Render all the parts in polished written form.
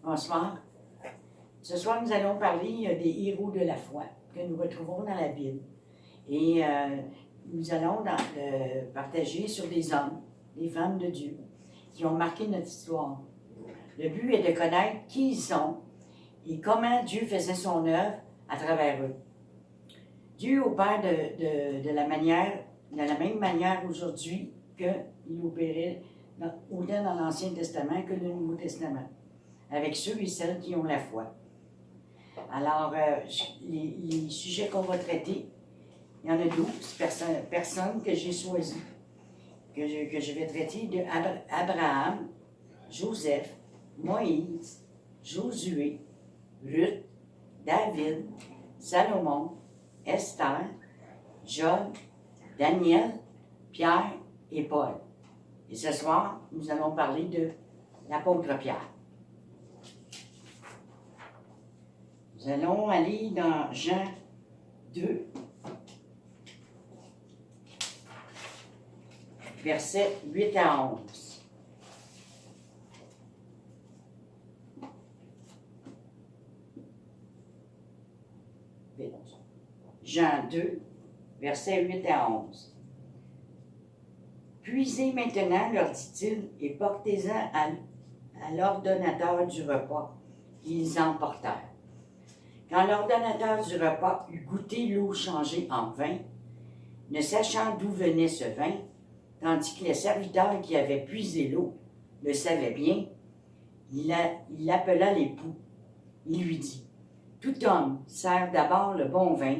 Bonsoir. Ce soir, nous allons parler des héros de la foi que nous retrouvons dans la Bible. Et nous allons partager sur des hommes, des femmes de Dieu, qui ont marqué notre histoire. Le but est de connaître qui ils sont et comment Dieu faisait son œuvre à travers eux. Dieu opère de la même manière aujourd'hui qu'il opérait autant dans l'Ancien Testament que le Nouveau Testament, avec ceux et celles qui ont la foi. Alors, les sujets qu'on va traiter, il y en a 12 personnes que j'ai choisies, que je vais traiter de Abraham, Joseph, Moïse, Josué, Ruth, David, Salomon, Esther, Job, Daniel, Pierre et Paul. Et ce soir, nous allons parler de l'apôtre Pierre. Nous allons aller dans Jean 2, versets 8 à 11. Jean 2, versets 8 à 11. Puisez maintenant, leur dit-il, et portez-en à l'ordonnateur du repas. Ils emportèrent. Quand l'ordonnateur du repas eut goûté l'eau changée en vin, ne sachant d'où venait ce vin, tandis que les serviteurs qui avaient puisé l'eau le savaient bien, il appela l'époux. Il lui dit, « Tout homme sert d'abord le bon vin,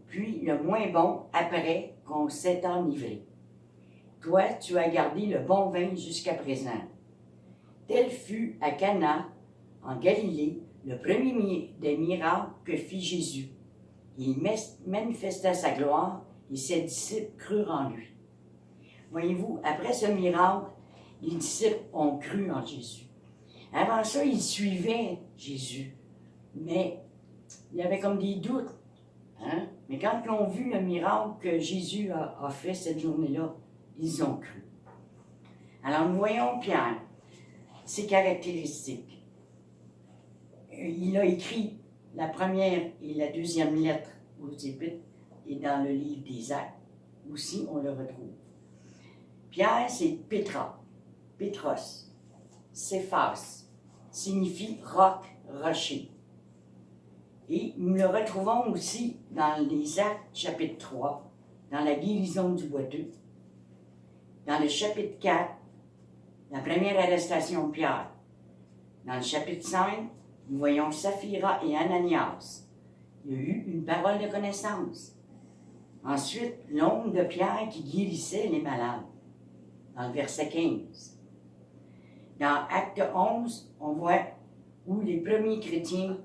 puis le moins bon après qu'on s'est enivré. Toi, tu as gardé le bon vin jusqu'à présent. » Tel fut à Cana, en Galilée, le premier des miracles que fit Jésus. Il manifesta sa gloire et ses disciples crurent en lui. Voyez-vous, après ce miracle, les disciples ont cru en Jésus. Avant ça, ils suivaient Jésus, mais il y avait comme des doutes. Hein? Mais quand ils ont vu le miracle que Jésus a fait cette journée-là, ils ont cru. Alors, nous voyons Pierre, ses caractéristiques. Il a écrit la première et la deuxième lettre aux Épîtres et dans le livre des Actes aussi, on le retrouve. Pierre, c'est Pétra, Pétros, Céphas, signifie roc, rocher. Et nous le retrouvons aussi dans les Actes, chapitre 3, dans la guérison du boiteux. Dans le chapitre 4, la première arrestation de Pierre. Dans le chapitre 5, nous voyons Saphira et Ananias. Il y a eu une parole de connaissance. Ensuite, l'ombre de Pierre qui guérissait les malades, dans le verset 15. Dans Acte 11, on voit où les premiers chrétiens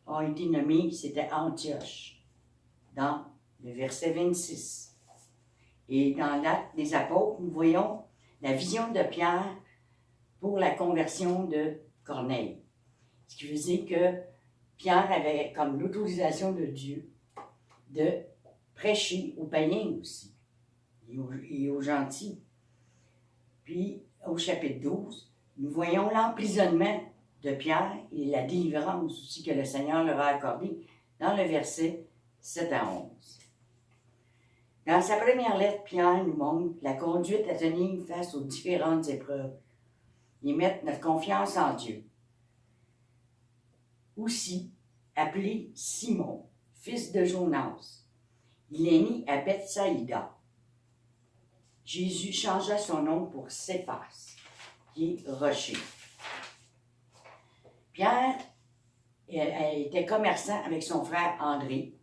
ont été nommés, c'était Antioche, dans le verset 26. Et dans l'Acte des Apôtres, nous voyons la vision de Pierre pour la conversion de Corneille. Ce qui veut dire que Pierre avait comme l'autorisation de Dieu de prêcher aux païens aussi et aux gentils. Puis, au chapitre 12, nous voyons l'emprisonnement de Pierre et la délivrance aussi que le Seigneur leur a accordé dans le verset 7 à 11. Dans sa première lettre, Pierre nous montre la conduite à tenir face aux différentes épreuves et mettre notre confiance en Dieu. Aussi, appelé Simon, fils de Jonas, il est né à Bethsaïda. Jésus changea son nom pour Céphas, qui est rocher. Pierre était commerçant avec son frère André.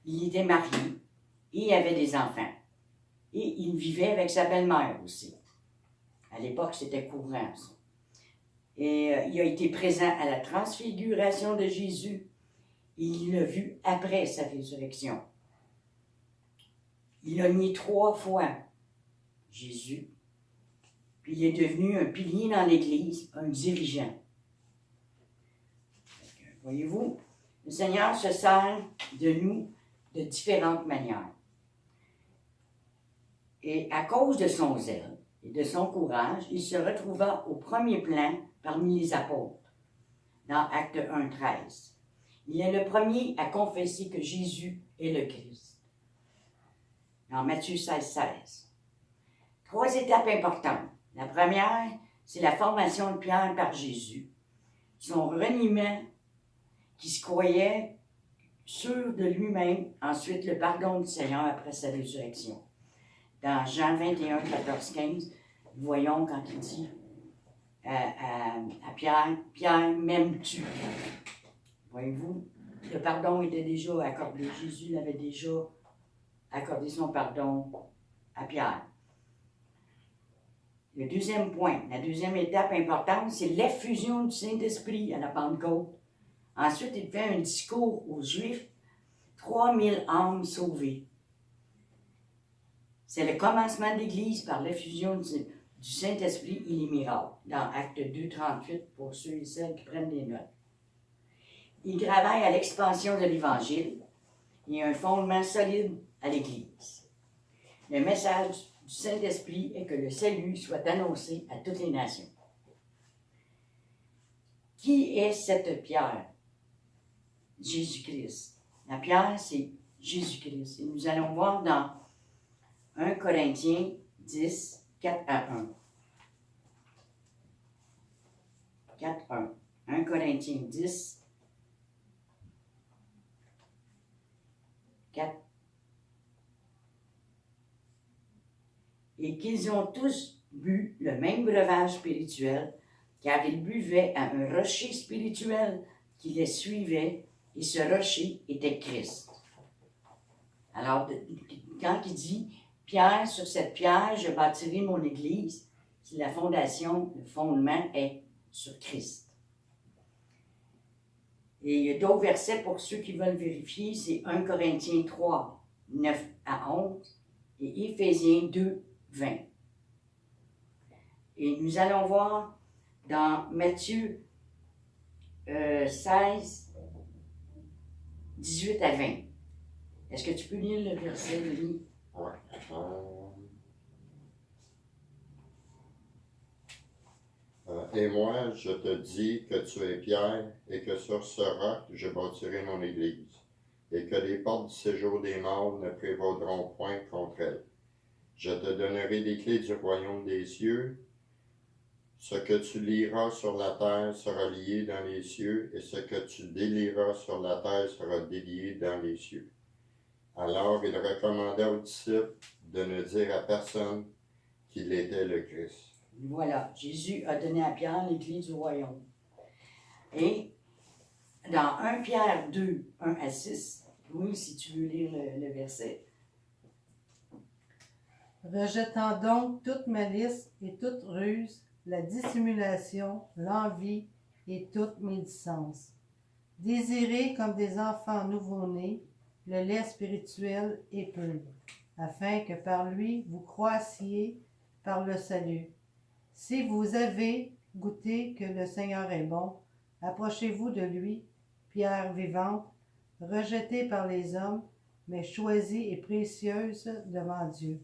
Il était marié et avait des enfants. Et il vivait avec sa belle-mère aussi. À l'époque, c'était courant, ça. Et il a été présent à la transfiguration de Jésus. Et il l'a vu après sa résurrection. Il a nié 3 fois Jésus. Puis il est devenu un pilier dans l'Église, un dirigeant. Voyez-vous, le Seigneur se sert de nous de différentes manières. Et à cause de son zèle et de son courage, il se retrouva au premier plan parmi les apôtres. dans Acte 1, 13. Il est le premier à confesser que Jésus est le Christ. Dans Matthieu 16, 16. 3 étapes importantes. La première, c'est la formation de Pierre par Jésus. Son reniement, qui se croyait sûr de lui-même, ensuite le pardon du Seigneur après sa résurrection. Dans Jean 21, 14, 15, voyons quand il dit à Pierre, « Pierre, m'aimes-tu? » Voyez-vous, le pardon était déjà accordé. Jésus l'avait déjà accordé son pardon à Pierre. Le deuxième point, la deuxième étape importante, c'est l'effusion du Saint-Esprit à la Pentecôte. Ensuite, il fait un discours aux Juifs, 3000 âmes sauvées. C'est le commencement de l'Église par l'effusion du Saint-Esprit et les miracles, dans Acte 2, 38, pour ceux et celles qui prennent des notes. Il travaille à l'expansion de l'Évangile et un fondement solide à l'Église. Le message du Saint-Esprit est que le salut soit annoncé à toutes les nations. Qui est cette pierre? Jésus-Christ. La pierre, c'est Jésus-Christ. Et nous allons voir dans 1 Corinthiens 10, 4 à 1. 4, 1. 1 Corinthiens 10, 4. Et qu'ils ont tous bu le même breuvage spirituel, car ils buvaient à un rocher spirituel qui les suivait, et ce rocher était Christ. Alors, quand il dit « Pierre, sur cette pierre, je bâtirai mon Église », c'est la fondation, le fondement est sur Christ. Et il y a d'autres versets pour ceux qui veulent vérifier, c'est 1 Corinthiens 3, 9 à 11 et Éphésiens 2, 20. Et nous allons voir dans Matthieu 16, 18 à 20. Est-ce que tu peux lire le verset, Denis? Ouais. Et moi, je te dis que tu es Pierre, et que sur ce roc, je bâtirai mon Église, et que les portes du séjour des morts ne prévaudront point contre elle. Je te donnerai les clés du royaume des cieux. Ce que tu lieras sur la terre sera lié dans les cieux, et ce que tu délieras sur la terre sera délié dans les cieux. Alors il recommanda aux disciples de ne dire à personne qu'il était le Christ. Voilà, Jésus a donné à Pierre les clés du royaume. Et dans 1 Pierre 2, 1 à 6, oui, si tu veux lire le verset. Rejetant donc toute malice et toute ruse, la dissimulation, l'envie et toute médisance. Désirez comme des enfants nouveau-nés le lait spirituel et pur, afin que par lui vous croissiez par le salut. Si vous avez goûté que le Seigneur est bon, approchez-vous de lui, pierre vivante, rejetée par les hommes, mais choisie et précieuse devant Dieu.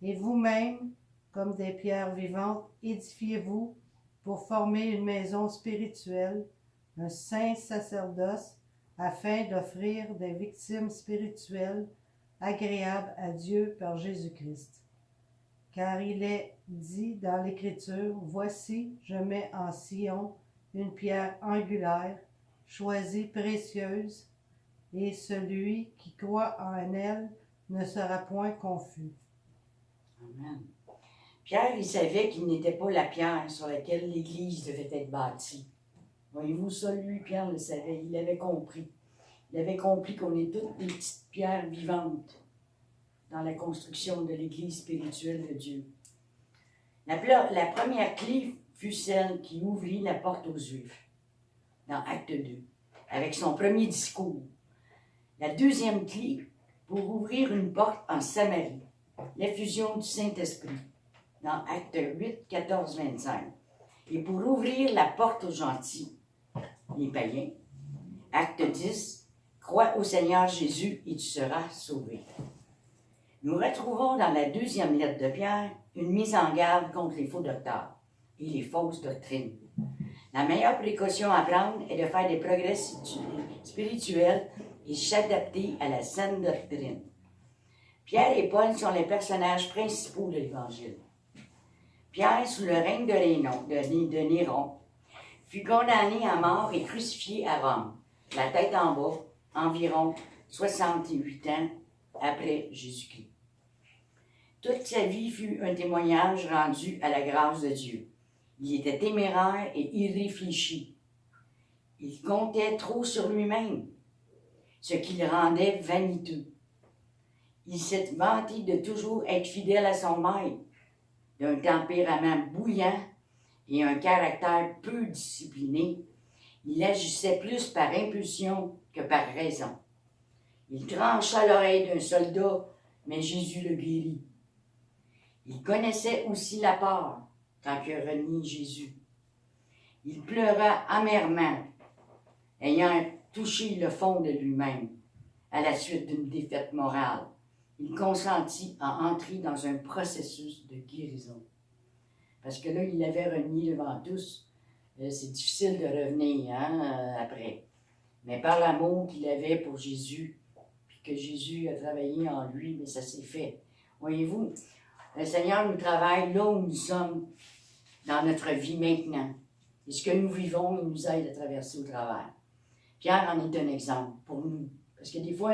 Et vous-même, comme des pierres vivantes, édifiez-vous pour former une maison spirituelle, un saint sacerdoce, afin d'offrir des victimes spirituelles agréables à Dieu par Jésus-Christ. Car il est dit dans l'Écriture, « Voici, je mets en Sion une pierre angulaire, choisie, précieuse, et celui qui croit en elle ne sera point confus. » Amen. Pierre, il savait qu'il n'était pas la pierre sur laquelle l'Église devait être bâtie. Voyez-vous ça, lui, Pierre le savait, il l'avait compris. Il avait compris qu'on est toutes des petites pierres vivantes dans la construction de l'Église spirituelle de Dieu. La première clé fut celle qui ouvrit la porte aux Juifs, dans Acte 2, avec son premier discours. La deuxième clé, pour ouvrir une porte en Samarie, l'effusion du Saint-Esprit, dans Acte 8, 14, 25. Et pour ouvrir la porte aux gentils, les païens, Acte 10, crois au Seigneur Jésus et tu seras sauvé. Nous retrouvons dans la deuxième lettre de Pierre une mise en garde contre les faux docteurs et les fausses doctrines. La meilleure précaution à prendre est de faire des progrès spirituels et s'adapter à la saine doctrine. Pierre et Paul sont les personnages principaux de l'Évangile. Pierre, sous le règne de Néron, fut condamné à mort et crucifié à Rome, la tête en bas, environ 68 ans après Jésus-Christ. Toute sa vie fut un témoignage rendu à la grâce de Dieu. Il était téméraire et irréfléchi. Il comptait trop sur lui-même, ce qui le rendait vaniteux. Il s'est vanté de toujours être fidèle à son maître, d'un tempérament bouillant et un caractère peu discipliné. Il agissait plus par impulsion que par raison. Il trancha l'oreille d'un soldat, mais Jésus le guérit. Il connaissait aussi la peur quand il a renié Jésus. Il pleura amèrement, ayant touché le fond de lui-même à la suite d'une défaite morale. Il consentit à entrer dans un processus de guérison. Parce que là, il avait renié devant tous. C'est difficile de revenir après. Mais par l'amour qu'il avait pour Jésus, puis que Jésus a travaillé en lui, mais ça s'est fait. Voyez-vous, le Seigneur nous travaille là où nous sommes dans notre vie maintenant. Et ce que nous vivons, il nous aide à traverser au travers. Pierre en est un exemple pour nous. Parce que des fois,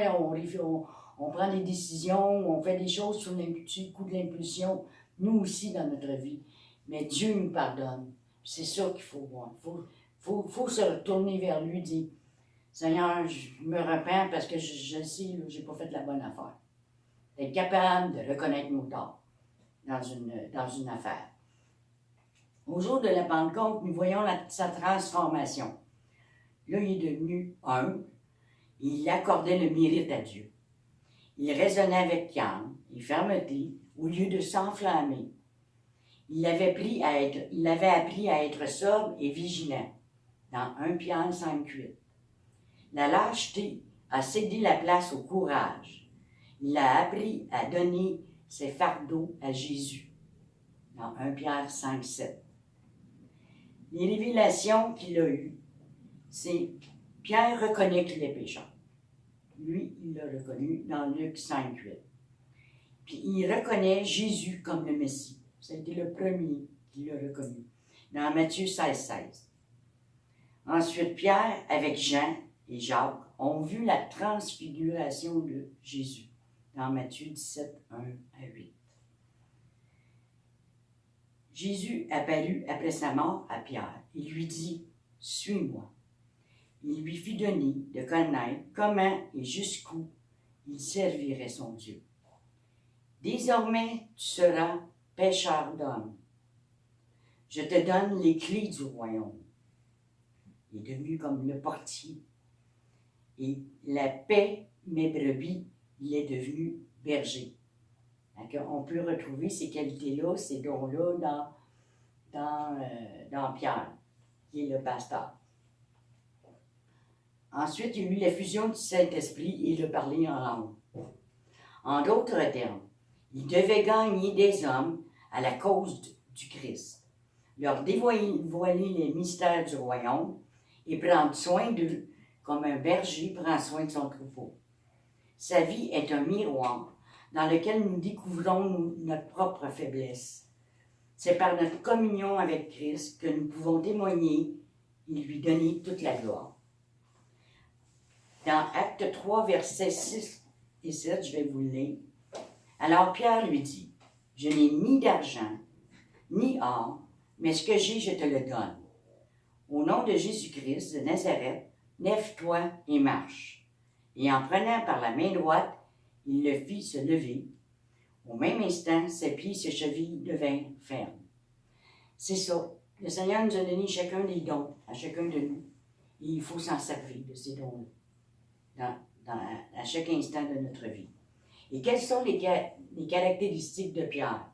on prend des décisions, on fait des choses sur le coup de l'impulsion, nous aussi dans notre vie. Mais Dieu nous pardonne. C'est ça qu'il faut voir. Il faut se retourner vers lui et dire, Seigneur, je me repens parce que je sais que je n'ai pas fait la bonne affaire. Être capable de reconnaître nos torts dans une affaire. Au jour de la Pentecôte, nous voyons sa transformation. Là, il est devenu humble et il accordait le mérite à Dieu. Il raisonnait avec calme et fermeté au lieu de s'enflammer. Il avait appris à être sobre et vigilant dans 1 Pierre 5,8. La lâcheté a cédé la place au courage. Il a appris à donner ses fardeaux à Jésus dans 1 Pierre 5,7. Les révélations qu'il a eues, c'est Pierre reconnaît qu'il est pécheur. Lui, il l'a reconnu dans Luc 5,8. Puis il reconnaît Jésus comme le Messie. Ça a été le premier qui l'a reconnu dans Matthieu 16,16. Ensuite, Pierre, avec Jean et Jacques, ont vu la transfiguration de Jésus dans Matthieu 17, 1 à 8. Jésus apparut après sa mort à Pierre et lui dit « Suis-moi ». Il lui fit donner de connaître comment et jusqu'où il servirait son Dieu. « Désormais, tu seras pêcheur d'hommes. Je te donne les clés du royaume. » Il est devenu comme le portier. Et la paix, mes brebis, il est devenu berger. On peut retrouver ces qualités-là, ces dons-là dans Pierre, qui est le pasteur. Ensuite, il y a eu la fusion du Saint-Esprit et le parler en langue. En d'autres termes, il devait gagner des hommes à la cause du Christ, leur dévoiler les mystères du royaume et prendre soin d'eux comme un berger prend soin de son troupeau. Sa vie est un miroir dans lequel nous découvrons notre propre faiblesse. C'est par notre communion avec Christ que nous pouvons témoigner et lui donner toute la gloire. Dans Acte 3, versets 6 et 7, je vais vous le lire. Alors Pierre lui dit, « Je n'ai ni d'argent, ni or, mais ce que j'ai, je te le donne. Au nom de Jésus-Christ de Nazareth, lève-toi et marche. » Et en prenant par la main droite, il le fit se lever. Au même instant, ses pieds et ses chevilles devinrent fermes. C'est ça. Le Seigneur nous a donné chacun des dons, à chacun de nous. Et il faut s'en servir de ces dons-là, à chaque instant de notre vie. Et quelles sont les caractéristiques de Pierre?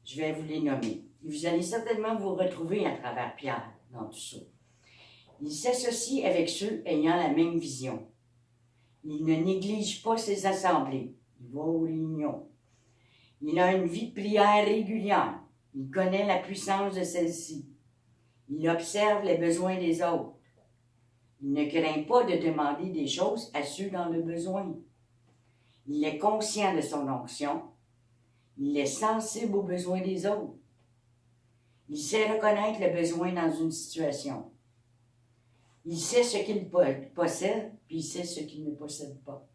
Je vais vous les nommer. Vous allez certainement vous retrouver à travers Pierre dans tout ça. Il s'associe avec ceux ayant la même vision. Il ne néglige pas ses assemblées. Il va aux réunions. Il a une vie de prière régulière. Il connaît la puissance de celle-ci. Il observe les besoins des autres. Il ne craint pas de demander des choses à ceux dans le besoin. Il est conscient de son onction. Il est sensible aux besoins des autres. Il sait reconnaître le besoin dans une situation. Il sait ce qu'il possède, puis il sait ce qu'il ne possède pas.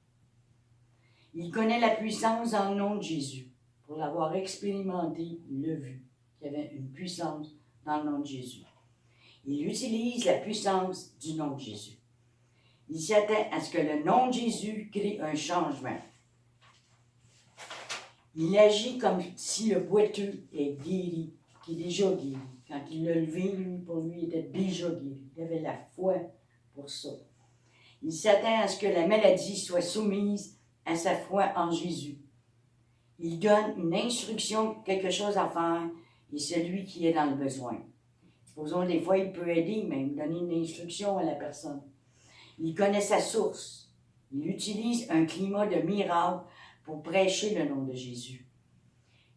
Il connaît la puissance dans le nom de Jésus. Pour l'avoir expérimenté, il l'a vu, qu'il y avait une puissance dans le nom de Jésus. Il utilise la puissance du nom de Jésus. Il s'attend à ce que le nom de Jésus crée un changement. Il agit comme si le boiteux est guéri, qui est déjà guéri. Quand il l'a levé, lui, pour lui, il était déjà guéri. Il avait la foi pour ça. Il s'attend à ce que la maladie soit soumise à sa foi en Jésus. Il donne une instruction, quelque chose à faire, et celui qui est dans le besoin. Supposons des fois, il peut aider, même donner une instruction à la personne. Il connaît sa source. Il utilise un climat de miracle pour prêcher le nom de Jésus.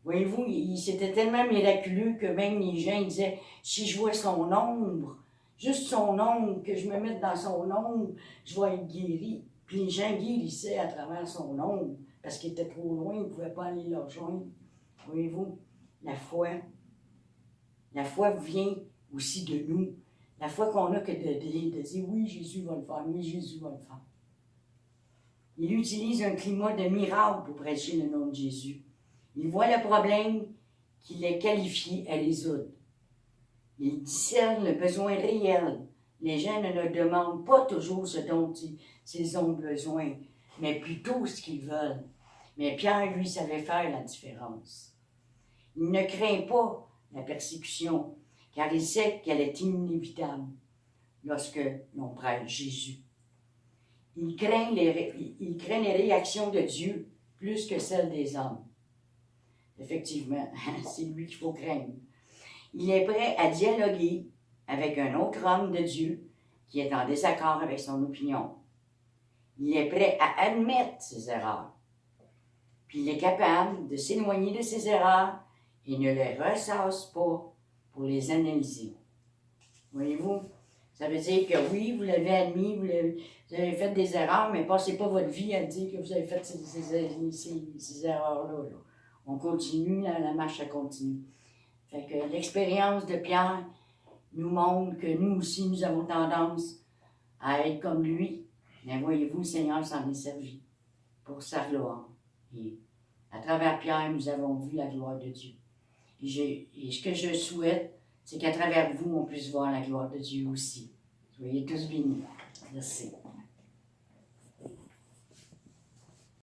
Voyez-vous, c'était tellement miraculeux que même les gens disaient, si je vois son ombre, juste son ombre, que je me mette dans son ombre, je vais être guéri. Puis les gens guérissaient à travers son ombre, parce qu'il était trop loin, ils ne pouvaient pas aller leur rejoindre. Voyez-vous, la foi vient aussi de nous. La foi qu'on a que de dire, oui, Jésus va le faire, oui, Jésus va le faire. Il utilise un climat de miracle pour prêcher le nom de Jésus. Il voit le problème qu'il est qualifié à résoudre. Il discerne le besoin réel. Les gens ne leur demandent pas toujours ce dont ils ont besoin, mais plutôt ce qu'ils veulent. Mais Pierre, lui, savait faire la différence. Il ne craint pas la persécution, car il sait qu'elle est inévitable lorsque l'on prêche Jésus. Il craint les réactions de Dieu plus que celles des hommes. Effectivement, c'est lui qu'il faut craindre. Il est prêt à dialoguer avec un autre homme de Dieu qui est en désaccord avec son opinion. Il est prêt à admettre ses erreurs. Puis il est capable de s'éloigner de ses erreurs et ne les ressasse pas pour les analyser. Voyez-vous? Ça veut dire que oui, vous l'avez admis, vous avez fait des erreurs, mais passez pas votre vie à dire que vous avez fait ces erreurs-là. Là. On continue, la marche, ça continue. Fait que l'expérience de Pierre nous montre que nous aussi, nous avons tendance à être comme lui. Mais voyez-vous, le Seigneur s'en est servi pour sa gloire. Et à travers Pierre, nous avons vu la gloire de Dieu. Et ce que je souhaite, c'est qu'à travers vous, on puisse voir la gloire de Dieu aussi. Soyez tous bénis. Merci.